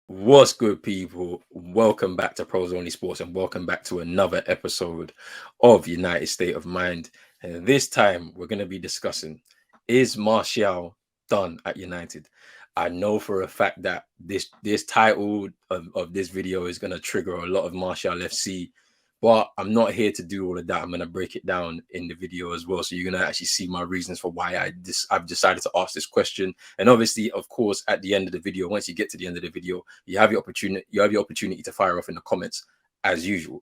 What's good, people? Welcome back to Pros Only Sports and welcome back to another episode of United State of Mind. And this time, we're going to be discussing, is Martial done at United? I know for a fact that this title of this video is going to trigger a lot of Martial FC, but I'm not here to do all of that. I'm going to break it down in the video as well. So you're going to actually see my reasons for why I've decided to ask this question. And obviously, of course, at the end of the video, once you get to the end of the video, you have your opportunity to fire off in the comments as usual.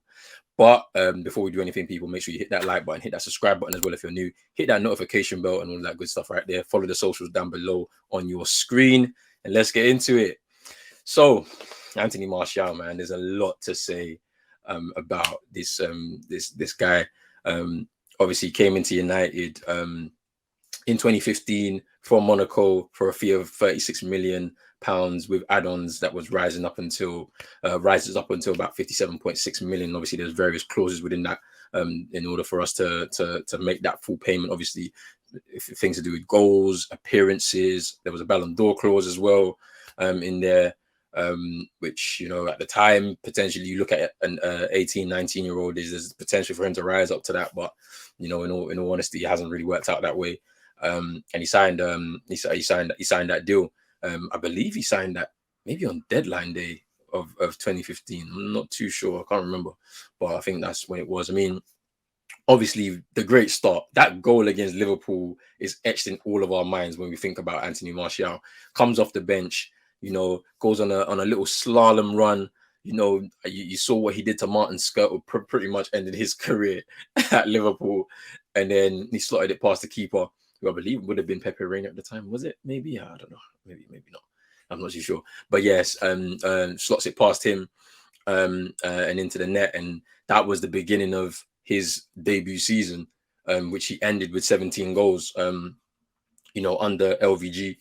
But before we do anything, people, make sure you hit that like button, hit that subscribe button as well if you're new, hit that notification bell and all that good stuff right there. Follow the socials down below on your screen, and let's get into it. So, Anthony Martial, man, there's a lot to say about this guy. Obviously, came into United in 2015 from Monaco for a fee of 36 million pounds with add-ons that was rises up until about 57.6 million. Obviously, there's various clauses within that in order for us to make that full payment. Obviously, things to do with goals, appearances. There was a Ballon d'Or clause as well in there. Which, you know, at the time, potentially you look at an 18, 19-year-old, there's potential for him to rise up to that. But, you know, in all honesty, it hasn't really worked out that way. And he signed that deal. I believe he signed that maybe on deadline day of 2015. I'm not too sure. I can't remember. But I think that's when it was. I mean, obviously the great start, that goal against Liverpool is etched in all of our minds when we think about Anthony Martial. Comes off the bench, you know, goes on a little slalom run. You know, you saw what he did to Martin Skirtle, pretty much ended his career at Liverpool. And then he slotted it past the keeper, who I believe would have been Pepe Reina at the time. Was it? Maybe? I don't know. Maybe not. I'm not too sure. But yes, slots it past him and into the net. And that was the beginning of his debut season, which he ended with 17 goals, you know, under LVG.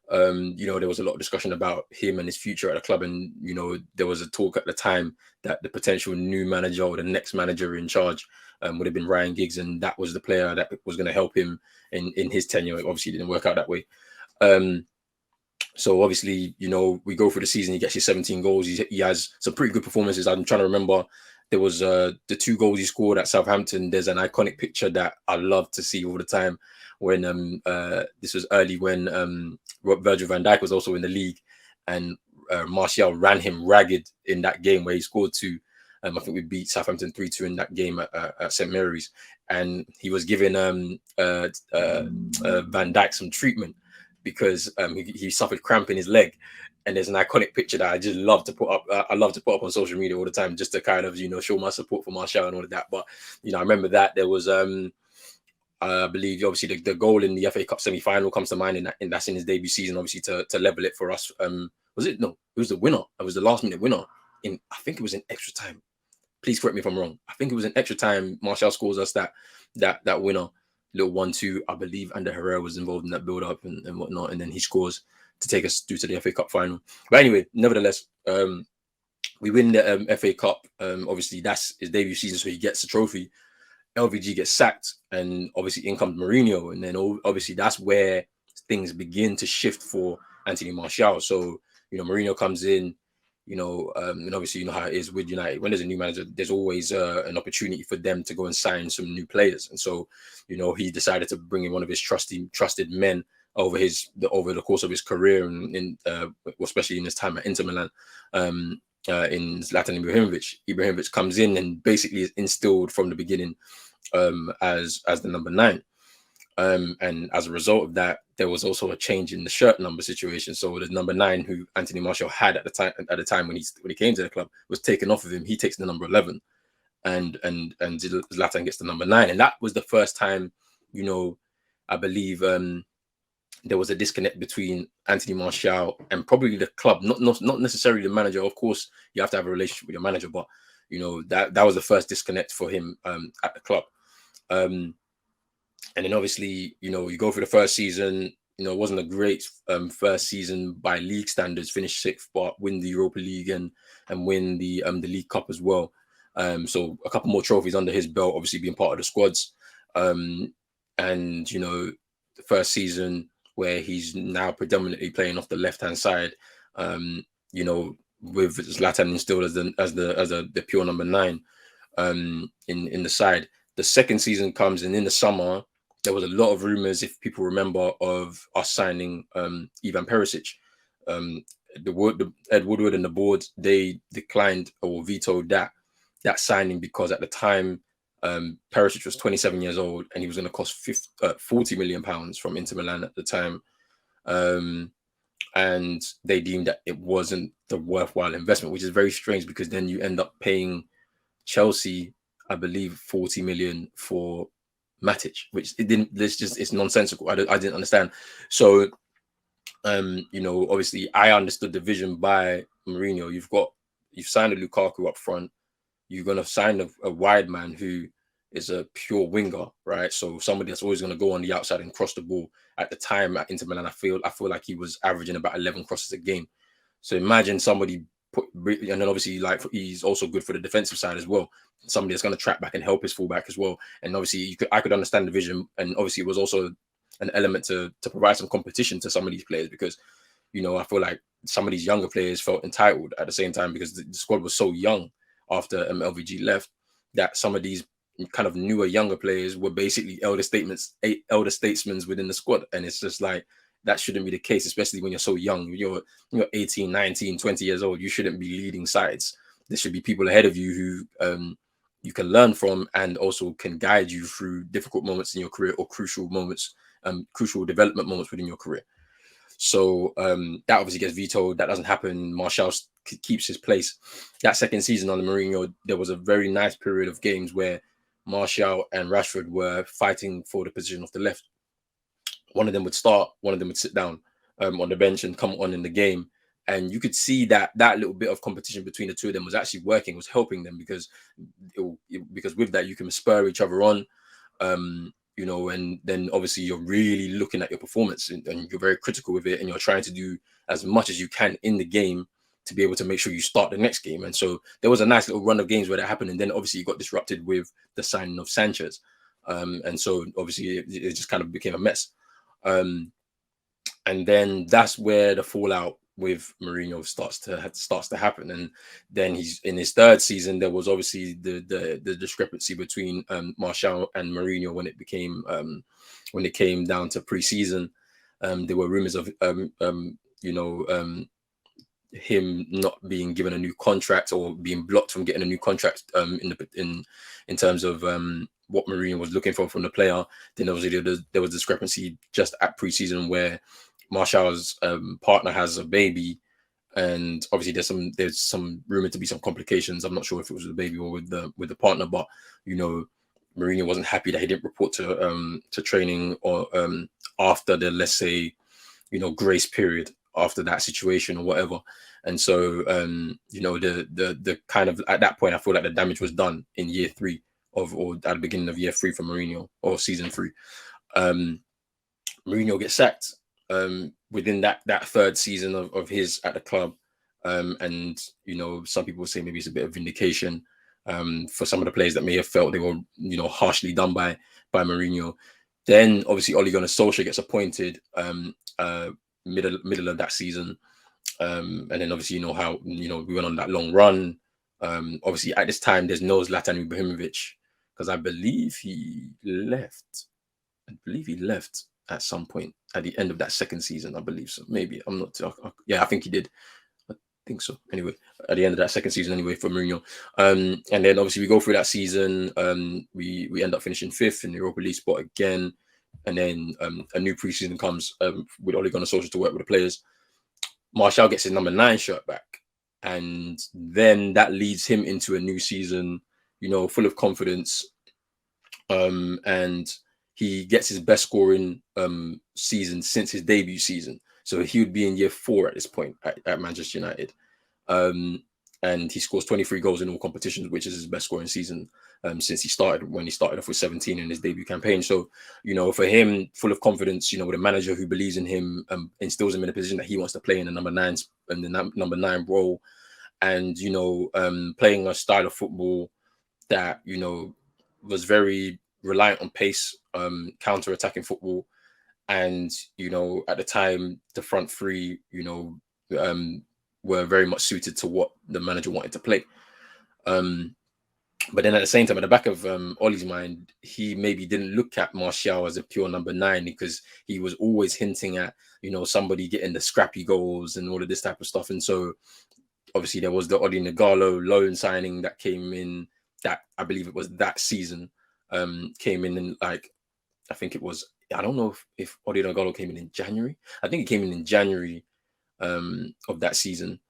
You know, there was a lot of discussion about him and his future at the club. And, you know, there was a talk at the time that the potential new manager or the next manager in charge would have been Ryan Giggs. And that was the player that was going to help him in his tenure. It obviously didn't work out that way. So obviously, you know, we go through the season, he gets his 17 goals. He has some pretty good performances. I'm trying to remember, there was the 2 goals he scored at Southampton. There's an iconic picture that I love to see all the time when this was early when Virgil van Dijk was also in the league, and Martial ran him ragged in that game where he scored 2. I think we beat Southampton 3-2 in that game at St Mary's, and he was giving Van Dijk some treatment because he suffered cramp in his leg. And there's an iconic picture that I just love to put up. I love to put up on social media all the time, just to kind of, you know, show my support for Martial and all of that. But, you know, I remember that there was, I believe, obviously the goal in the FA Cup semi-final comes to mind, and that's in his debut season, obviously to level it for us. Was it? No, it was the winner. It was the last minute winner. I think it was in extra time. Please correct me if I'm wrong. I think it was in extra time. Martial scores us that winner, little 1-2. I believe Ander Herrera was involved in that build-up and whatnot, and then he scores to take us through to the FA Cup final. But anyway, nevertheless, we win the FA Cup. Obviously, that's his debut season, so he gets the trophy. LVG gets sacked, and obviously in comes Mourinho, and then obviously that's where things begin to shift for Anthony Martial. So, you know, Mourinho comes in, you know, and obviously you know how it is with United. When there's a new manager, there's always an opportunity for them to go and sign some new players. And so, you know, he decided to bring in one of his trusted men over the course of his career, and especially in his time at Inter Milan, in Zlatan Ibrahimovic. Ibrahimovic comes in and basically is instilled from the beginning as the number 9. And as a result of that, there was also a change in the shirt number situation. So the number 9, who Anthony Martial had at the time when he came to the club, was taken off of him. He takes the number 11, and Zlatan gets the number 9. And that was the first time, you know, I believe there was a disconnect between Anthony Martial and probably the club, not necessarily the manager. Of course, you have to have a relationship with your manager, but you know that was the first disconnect for him at the club. And then obviously, you know, you go through the first season. You know, it wasn't a great first season by league standards. Finished 6th, but win the Europa League and win the League Cup as well. So a couple more trophies under his belt, obviously being part of the squads. And you know, the first season where he's now predominantly playing off the left-hand side, you know, with Zlatan instilled as the pure number 9 in the side. The second season comes, and in the summer there was a lot of rumors, if people remember, of us signing Ivan Perisic. The Ed Woodward and the board, they declined or vetoed that signing because at the time Perisic was 27 years old and he was going to cost 40 million pounds from Inter Milan at the time. And they deemed that it wasn't the worthwhile investment, which is very strange because then you end up paying Chelsea, I believe, 40 million for Matic, which it didn't. It's nonsensical. I didn't understand. So, obviously, I understood the vision by Mourinho. You've signed a Lukaku up front. You're gonna sign a wide man who is a pure winger, right? So somebody that's always gonna go on the outside and cross the ball. At the time at Inter Milan, I feel like he was averaging about 11 crosses a game. So imagine somebody and then obviously like he's also good for the defensive side as well. Somebody that's going to track back and help his fullback as well. And obviously I could understand the vision, and obviously it was also an element to provide some competition to some of these players because I feel like some of these younger players felt entitled at the same time because the squad was so young after LVG left that some of these kind of newer younger players were basically elder statesmen within the squad, and it's just like that shouldn't be the case, especially when you're so young. You're 18, 19, 20 years old. You shouldn't be leading sides. There should be people ahead of you who you can learn from and also can guide you through difficult moments in your career or crucial moments, crucial development moments within your career. So that obviously gets vetoed. That doesn't happen. Martial keeps his place. That second season under Mourinho, there was a very nice period of games where Martial and Rashford were fighting for the position of the left. One of them would start, one of them would sit down on the bench and come on in the game. And you could see that little bit of competition between the two of them was actually working, was helping them because with that you can spur each other on, and then obviously you're really looking at your performance and you're very critical with it, and you're trying to do as much as you can in the game to be able to make sure you start the next game. And so there was a nice little run of games where that happened, and then obviously it got disrupted with the signing of Sanchez, and so obviously it just kind of became a mess. And then that's where the fallout with Mourinho starts to happen. And then he's in his third season. There was obviously the discrepancy between Martial and Mourinho when it came down to pre-season. There were rumors of him not being given a new contract or being blocked from getting a new contract in terms of what Mourinho was looking for from the player. Then obviously there was discrepancy just at pre-season where Martial's partner has a baby, and obviously there's some rumored to be some complications. I'm not sure if it was with the baby or with the partner, but Mourinho wasn't happy that he didn't report to training or after the, let's say, grace period after that situation or whatever. And so the kind of, at that point I feel like the damage was done in year 3 or at the beginning of year 3 for Mourinho, or season 3. Mourinho gets sacked within that third season of his at the club, and some people say maybe it's a bit of vindication for some of the players that may have felt they were harshly done by Mourinho. Then obviously Ole Gunnar Solskjaer gets appointed middle of that season, and then obviously how we went on that long run. Obviously at this time there's no Zlatan Ibrahimovic because I believe he left at some point at the end of that second season. I believe so. Maybe I'm not. Yeah, I think he did. I think so. Anyway, at the end of that second season, anyway, for Mourinho. And then obviously we go through that season. We end up finishing 5th in the Europa League spot again, and then a new preseason comes with Ole Gunnar Solskjaer to work with the players. Martial gets his number 9 shirt back, and then that leads him into a new season, full of confidence, and he gets his best scoring season since his debut season. So he would be in year 4 at this point at Manchester United. And he scores 23 goals in all competitions, which is his best scoring season since he started off with 17 in his debut campaign. So, for him, full of confidence, with a manager who believes in him, instills him in a position that he wants to play in the number 9 role, and, playing a style of football that, was very reliant on pace, counter-attacking football. And, at the time, the front three, were very much suited to what the manager wanted to play. But then at the same time, at the back of Ollie's mind, he maybe didn't look at Martial as a pure number 9, because he was always hinting at, somebody getting the scrappy goals and all of this type of stuff. And so obviously there was the Odi Nagalo loan signing that came in, that I believe it was that season, came in like, I think it was, I don't know if Odi Nagalo came in January. I think it came in January of that season,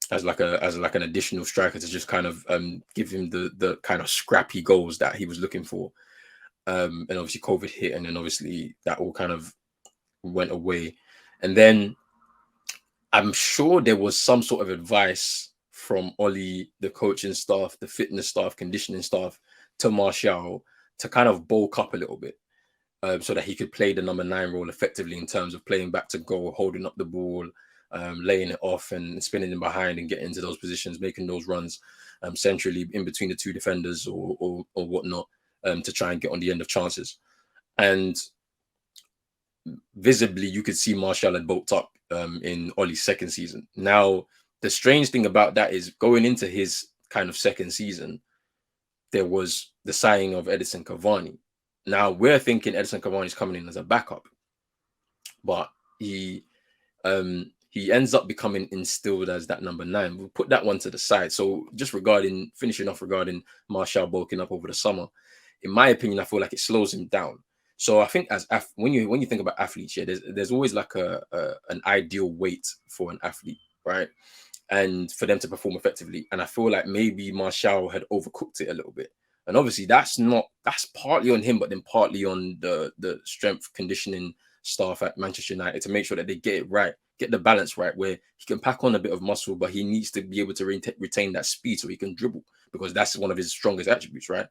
as like an additional striker to just kind of give him the kind of scrappy goals that he was looking for. And obviously COVID hit, and then obviously that all kind of went away. And then I'm sure there was some sort of advice from Ollie, the coaching staff, the fitness staff, conditioning staff, to Martial to kind of bulk up a little bit, so that he could play the number 9 role effectively in terms of playing back to goal, holding up the ball, laying it off and spinning in behind and getting into those positions, making those runs centrally in between the two defenders or whatnot, to try and get on the end of chances. And visibly, you could see Martial had bulked up in Ollie's second season. Now, the strange thing about that is, going into his kind of second season, there was the signing of Edinson Cavani. Now, we're thinking Edinson Cavani is coming in as a backup, but he ends up becoming instilled as that number 9. We'll put that one to the side. So just finishing off regarding Martial bulking up over the summer, in my opinion, I feel like it slows him down. So I think when you think about athletes, there's always like an ideal weight for an athlete, right? And for them to perform effectively. And I feel like maybe Martial had overcooked it a little bit. And obviously that's partly on him, but then partly on the strength conditioning staff at Manchester United to make sure that they get it right, get the balance right, where he can pack on a bit of muscle, but he needs to be able to retain that speed so he can dribble, because that's one of his strongest attributes, right?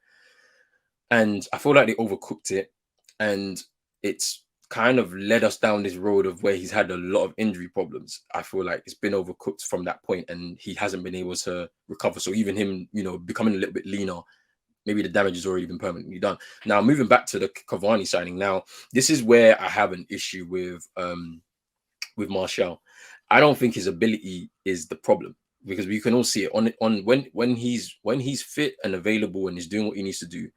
And I feel like they overcooked it, and it's kind of led us down this road of where he's had a lot of injury problems. I feel like it's been overcooked from that point, and he hasn't been able to recover. So even him, becoming a little bit leaner, maybe the damage has already been permanently done. Now, moving back to the Cavani signing. Now, this is where I have an issue with Martial. I don't think his ability is the problem, because we can all see it on when he's fit and available and is doing what he needs to do.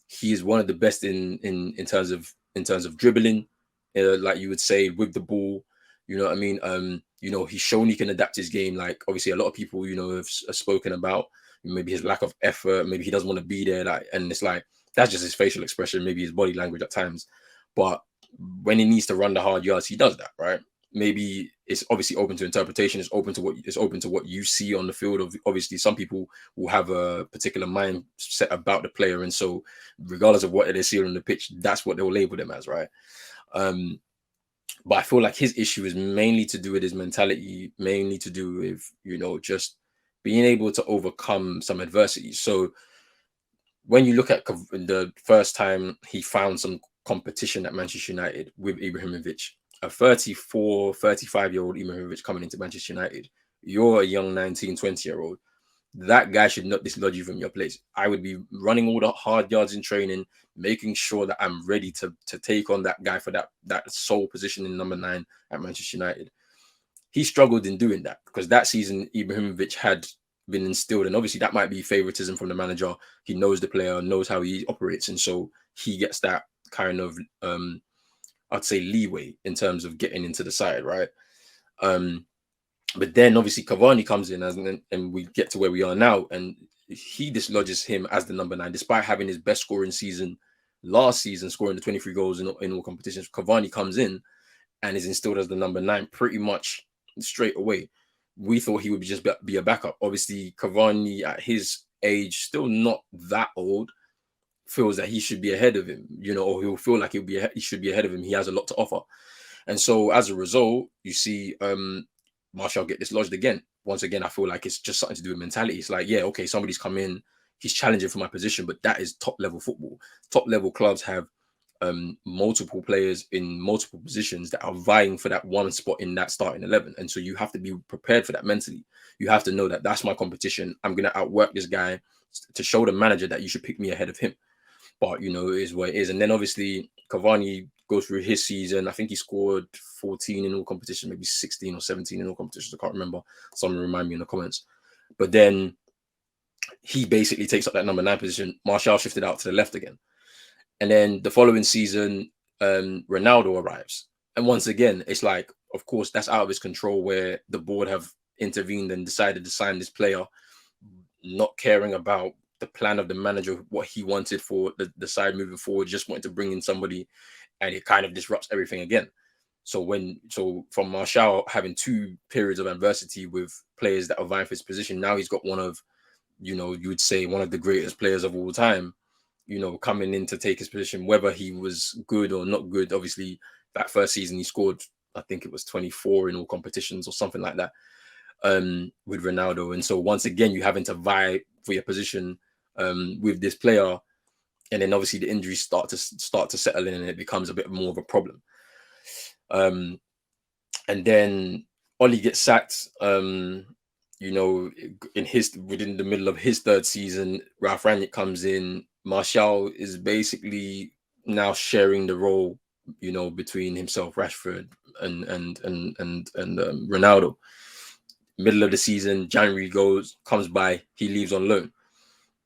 He is one of the best in terms of dribbling, like you would say, with the ball. You know what I mean? He's shown he can adapt his game. Like, obviously, a lot of people, have spoken about maybe his lack of effort. Maybe he doesn't want to be there. And it's like, that's just his facial expression, maybe his body language at times. But when he needs to run the hard yards, he does that, right? Maybe it's obviously open to interpretation. It's open to what you see on the field. Obviously, some people will have a particular mindset about the player, and so regardless of what they see on the pitch, that's what they'll label them as, right? But I feel like his issue is mainly to do with his mentality, mainly to do with just being able to overcome some adversity. So when you look at the first time he found some competition at Manchester United with Ibrahimovic, a 34, 35-year-old Ibrahimovic coming into Manchester United, you're a young 19, 20-year-old. That guy should not dislodge you from your place. I would be running all the hard yards in training, making sure that I'm ready to take on that guy for that sole position in number 9 at Manchester United. He struggled in doing that because that season Ibrahimovic had been instilled, and obviously that might be favoritism from the manager. He knows the player, knows how he operates, and so he gets that kind of I'd say leeway in terms of getting into the side, right? But then obviously Cavani comes in and we get to where we are now, and he dislodges him as the number 9, despite having his best scoring season last season, scoring the 23 goals in all competitions. Cavani comes in and is instilled as the number 9 pretty much straight away. We thought he would just be a backup. Obviously, Cavani at his age, still not that old, feels that he should be ahead of him, or he'll feel like he should be ahead of him. He has a lot to offer. And so as a result, you see Martial get dislodged again. Once again, I feel like it's just something to do with mentality. It's like, yeah, okay, somebody's come in, he's challenging for my position, but that is top level football. Top level clubs have multiple players in multiple positions that are vying for that one spot in that starting 11. And so you have to be prepared for that mentally. You have to know that that's my competition. I'm going to outwork this guy to show the manager that you should pick me ahead of him. But, it is what it is. And then obviously Cavani go through his season. I think he scored 14 in all competitions, maybe 16 or 17 in all competitions. I can't remember. Someone remind me in the comments. But then he basically takes up that number 9 position. Martial shifted out to the left again. And then the following season, Ronaldo arrives. And once again, it's like, of course, that's out of his control, where the board have intervened and decided to sign this player, not caring about the plan of the manager, what he wanted for the side moving forward, just wanted to bring in somebody, and it kind of disrupts everything again. So from Martial having 2 periods of adversity with players that are vying for his position, now he's got one of, you would say one of the greatest players of all time, coming in to take his position, whether he was good or not good. Obviously, that first season he scored, I think it was 24 in all competitions or something like that, with Ronaldo. And so once again, you having to vie for your position with this player, and then obviously the injuries start to settle in, and it becomes a bit more of a problem. And then Oli gets sacked. Within the middle of his 3rd season, Ralf Rangnick comes in. Martial is basically now sharing the role, between himself, Rashford, and Ronaldo. Middle of the season, January comes by, he leaves on loan,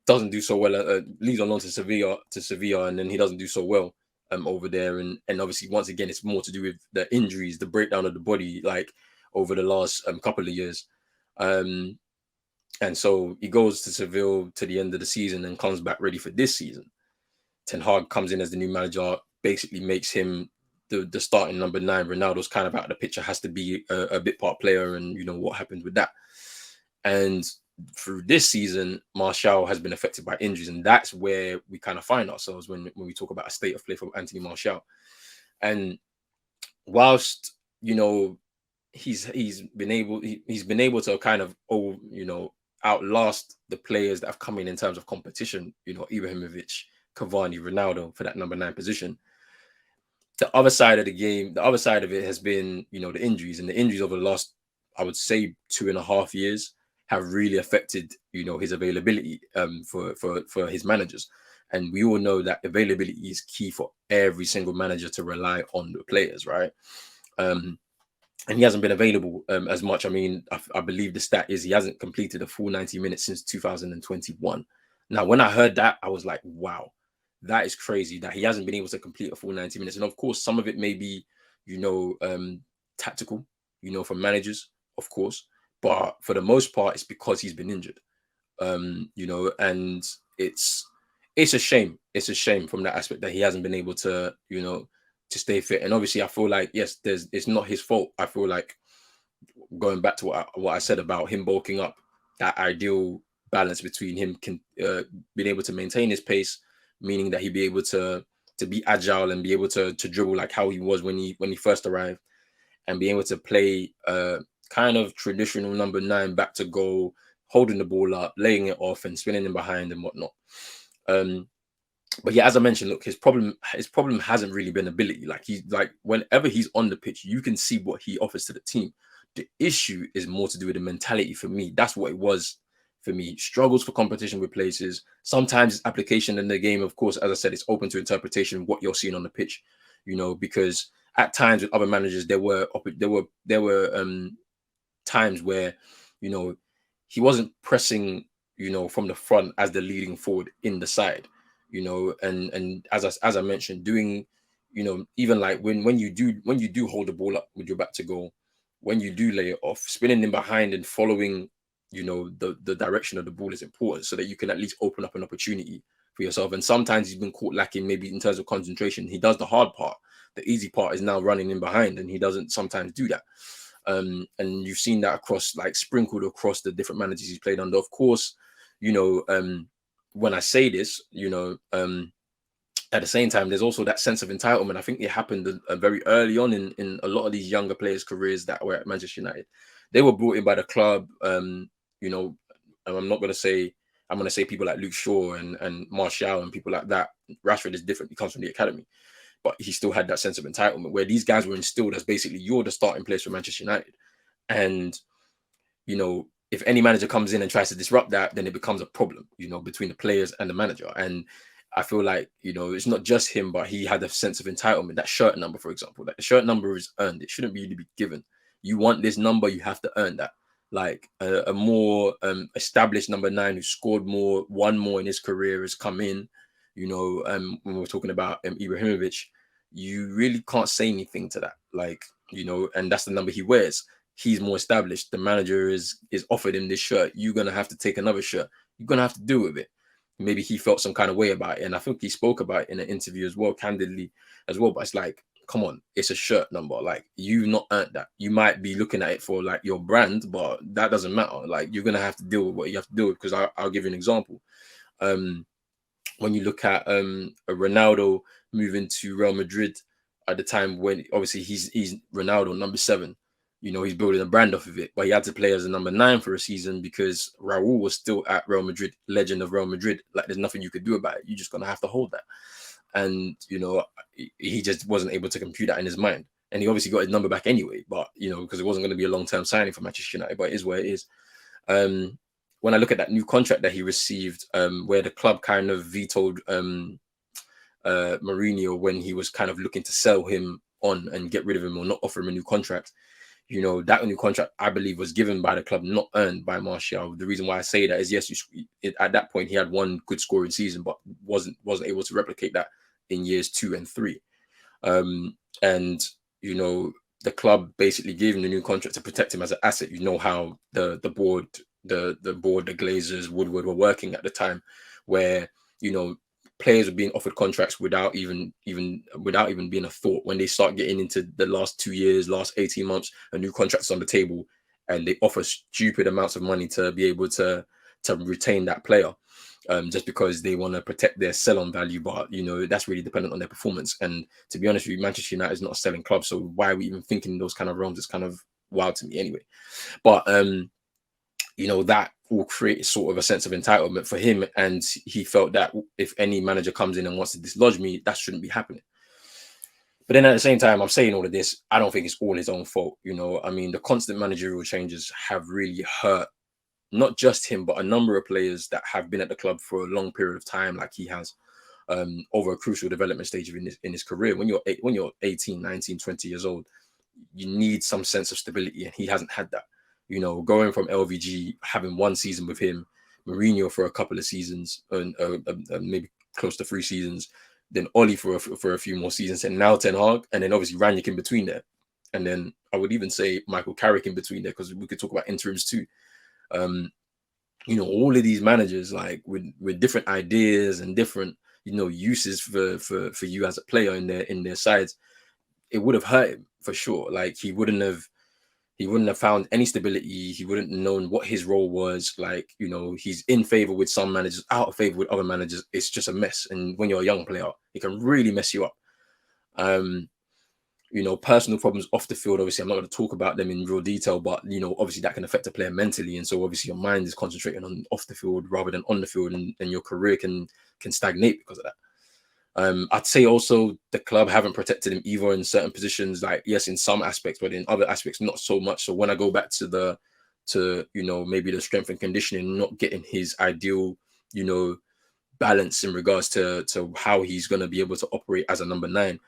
doesn't do so well. Leaves on loan to Sevilla, and then he doesn't do so well over there. And obviously, once again, it's more to do with the injuries, the breakdown of the body, like over the last couple of years. And so he goes to Seville to the end of the season and comes back ready for this season. Ten Hag comes in as the new manager, basically makes him the starting number 9. Ronaldo's kind of out of the picture, has to be a bit part player, and what happened with that. And through this season, Martial has been affected by injuries, and that's where we kind of find ourselves when we talk about a state of play for Anthony Martial. And whilst he's been able to kind of outlast the players that have come in terms of competition, Ibrahimovic, Cavani, Ronaldo, for that number 9 position. The other side of the game, the other side of it has been, the injuries, and the injuries over the last, I would say, 2.5 years have really affected, his availability for his managers. And we all know that availability is key for every single manager to rely on the players, right? And he hasn't been available as much. I mean, I believe the stat is he hasn't completed a full 90 minutes since 2021. Now, when I heard that, I was like, wow, that is crazy that he hasn't been able to complete a full 90 minutes. And of course, some of it may be, tactical, from managers, of course. But for the most part, it's because he's been injured, and it's a shame. It's a shame from that aspect that he hasn't been able to, to stay fit. And obviously, I feel like, yes, it's not his fault. I feel like, going back to what I said about him bulking up, that ideal balance between him being able to maintain his pace, meaning that he'd be able to be agile and be able to dribble like how he was when he first arrived, and be able to play kind of traditional number 9 back to goal, holding the ball up, laying it off, and spinning in behind and whatnot. But yeah, as I mentioned, look, his problem hasn't really been ability. Like whenever he's on the pitch, you can see what he offers to the team. The issue is more to do with the mentality for me. That's what it was for me. Struggles for competition with places. Sometimes application in the game, of course, as I said, it's open to interpretation what you're seeing on the pitch. Because at times with other managers, there were times where, he wasn't pressing, from the front as the leading forward in the side. And as I mentioned, doing, even like when you do hold the ball up with your back to goal, when you do lay it off, spinning in behind and following, the direction of the ball is important, so that you can at least open up an opportunity for yourself. And sometimes he's been caught lacking, maybe in terms of concentration. He does the hard part. The easy part is now running in behind, and he doesn't sometimes do that. And you've seen that sprinkled across the different managers he's played under. Of course, when I say this, at the same time, there's also that sense of entitlement. I think it happened very early on in a lot of these younger players' careers that were at Manchester United. They were brought in by the club. And I'm going to say people like Luke Shaw and Martial and people like that. Rashford is different. He comes from the academy. But he still had that sense of entitlement where these guys were instilled as basically you're the starting place for Manchester United. And, if any manager comes in and tries to disrupt that, then it becomes a problem, between the players and the manager. And I feel like, it's not just him, but he had a sense of entitlement. That shirt number, for example, that the shirt number is earned. It shouldn't really be given. You want this number, you have to earn that. Like a more established number 9 who scored more, won more in his career has come in. When we're talking about Ibrahimovic, you really can't say anything to that. Like, and that's the number he wears. He's more established. The manager is offered him this shirt. You're gonna have to take another shirt. You're gonna have to deal with it. Maybe he felt some kind of way about it, and I think he spoke about it in an interview as well, candidly as well. But it's like, come on, it's a shirt number. Like, you've not earned that. You might be looking at it for like your brand, but that doesn't matter. Like, you're gonna have to deal with what you have to deal with. Because I'll give you an example. When you look at a Ronaldo moving to Real Madrid at the time, when obviously he's Ronaldo, number 7. He's building a brand off of it, but he had to play as a number 9 for a season because Raul was still at Real Madrid, legend of Real Madrid. Like, there's nothing you could do about it. You're just gonna have to hold that. And he just wasn't able to compute that in his mind. And he obviously got his number back anyway, but because it wasn't going to be a long-term signing for Manchester United, but it is where it is. When I look at that new contract that he received, where the club kind of vetoed Mourinho when he was kind of looking to sell him on and get rid of him or not offer him a new contract. That new contract, I believe, was given by the club, not earned by Martial. The reason why I say that is, yes, at that point he had one good scoring season, but wasn't able to replicate that in years 2 and 3. And the club basically gave him the new contract to protect him as an asset. How the board, the Glazers, Woodward were working at the time, where players were being offered contracts without even being a thought. When they start getting into the last 2 years, last 18 months, a new contract's on the table, and they offer stupid amounts of money to be able to retain that player, just because they want to protect their sell-on value. But that's really dependent on their performance. And to be honest with you, Manchester United is not a selling club, so why are we even thinking in those kind of realms? It's kind of wild to me anyway. But that will create sort of a sense of entitlement for him, and he felt that if any manager comes in and wants to dislodge me, that shouldn't be happening. But then at the same time, I'm saying all of this, I don't think it's all his own fault. The constant managerial changes have really hurt not just him, but a number of players that have been at the club for a long period of time, like he has, over a crucial development stage in his career. When you're 18, 19, 20 years old, you need some sense of stability, and he hasn't had that. Going from LVG, having one season with him, Mourinho for a couple of seasons, and maybe close to 3 seasons, then Oli for a few more seasons, and now Ten Hag, and then obviously Rangnick in between there, and then I would even say Michael Carrick in between there, because we could talk about interims too. All of these managers, like with different ideas and different uses for you as a player in their sides, it would have hurt him for sure. Like, he wouldn't have found any stability. He wouldn't have known what his role was. Like, he's in favor with some managers, out of favor with other managers. It's just a mess. And when you're a young player, it can really mess you up. Personal problems off the field, obviously, I'm not going to talk about them in real detail, but, obviously that can affect a player mentally. And so obviously your mind is concentrating on off the field rather than on the field, and your career can stagnate because of that. I'd say also the club haven't protected him either in certain positions. Like, yes, in some aspects, but in other aspects, not so much. So when I go back to maybe the strength and conditioning, not getting his ideal, balance in regards to how he's going to be able to operate as a number 9,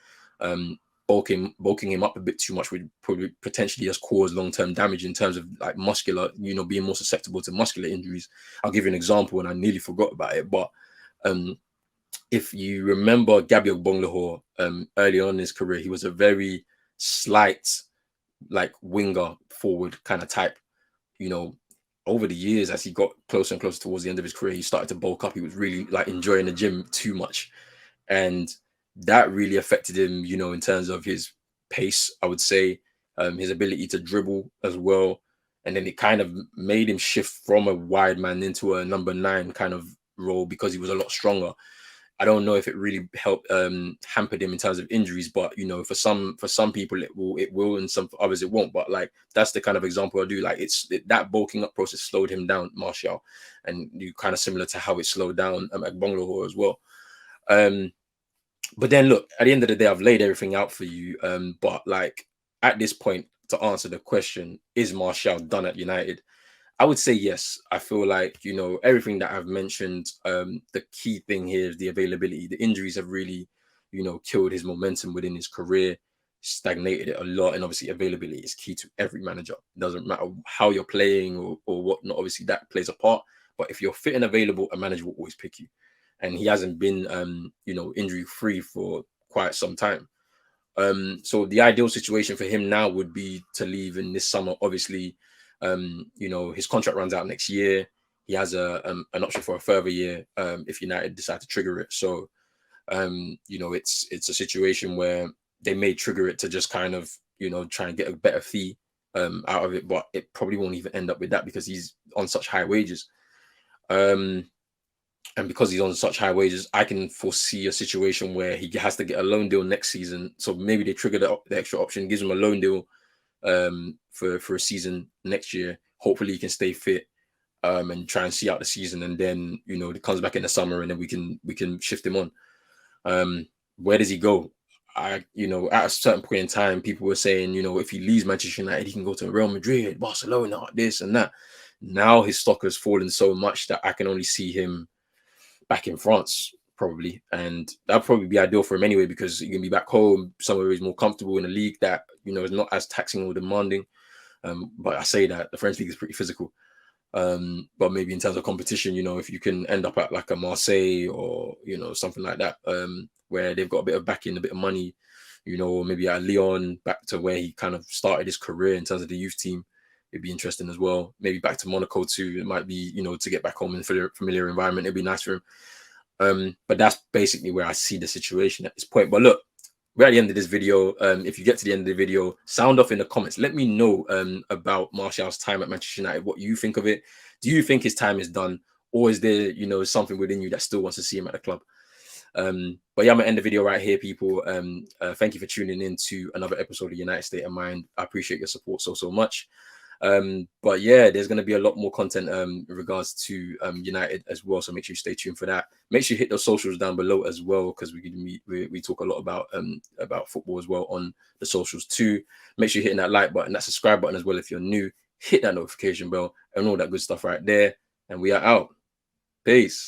bulking him up a bit too much would probably potentially just cause long-term damage in terms of like muscular, being more susceptible to muscular injuries. I'll give you an example, and I nearly forgot about it, but if you remember Gabriel Bonglahor, early on in his career, he was a very slight, like, winger forward kind of type. Over the years, as he got closer and closer towards the end of his career, he started to bulk up. He was really like enjoying the gym too much, and that really affected him, in terms of his pace, I would say, his ability to dribble as well. And then it kind of made him shift from a wide man into a number 9 kind of role because he was a lot stronger. I don't know if it really helped hampered him in terms of injuries, but for some people it will, and some others it won't. But like, that's the kind of example I do. Like, that bulking up process slowed him down, Martial, and you kind of similar to how it slowed down Bonglahor as well. But then look, at the end of the day, I've laid everything out for you. But like, at this point, to answer the question, is Martial done at United? I would say yes. I feel like, you know, everything that I've mentioned, the key thing here is the availability. The injuries have really, you know, killed his momentum within his career, stagnated it a lot. And obviously, availability is key to every manager. It doesn't matter how you're playing or whatnot. Obviously, that plays a part. But if you're fit and available, a manager will always pick you. And he hasn't been, you know, injury free for quite some time. So the ideal situation for him now would be to leave in this summer. Obviously, you know, his contract runs out next year. He has an option for a further year if United decide to trigger it. So you know, it's a situation where they may trigger it to just kind of, you know, try and get a better fee out of it, but it probably won't even end up with that because he's on such high wages. Um, and because he's on such high wages, I can foresee a situation where he has to get a loan deal next season. So maybe they trigger the extra option, gives him a loan deal for a season next year. Hopefully, he can stay fit and try and see out the season, and then, you know, it comes back in the summer, and then we can shift him on. Where does he go? You know, at a certain point in time, people were saying, you know, if he leaves Manchester United, he can go to Real Madrid, Barcelona, this and that. Now his stock has fallen so much that I can only see him back in France, probably. And that'd probably be ideal for him anyway, because he can be back home, somewhere he's more comfortable in a league that, you know, is not as taxing or demanding. But I say that the French league is pretty physical. But maybe in terms of competition, you know, if you can end up at like a Marseille or, you know, something like that, where they've got a bit of backing, a bit of money, you know, or maybe at Lyon, back to where he kind of started his career in terms of the youth team, it'd be interesting as well. Maybe back to Monaco too. It might be, you know, to get back home in a familiar environment. It'd be nice for him. But that's basically where I see the situation at this point. But look, we're at the end of this video. If you get to the end of the video, sound off in the comments. Let me know about Martial's time at Manchester United, what you think of it. Do you think his time is done? Or is there, you know, something within you that still wants to see him at the club? But yeah, I'm gonna end the video right here, people. Thank you for tuning in to another episode of United State of Mind. I appreciate your support so much. But yeah, there's going to be a lot more content in regards to United as well, so make sure you stay tuned for that. Make sure you hit those socials down below as well, because we talk a lot about football as well on the socials too. Make sure you're hitting that like button, that subscribe button as well if you're new. Hit that notification bell and all that good stuff right there, and we are out. Peace.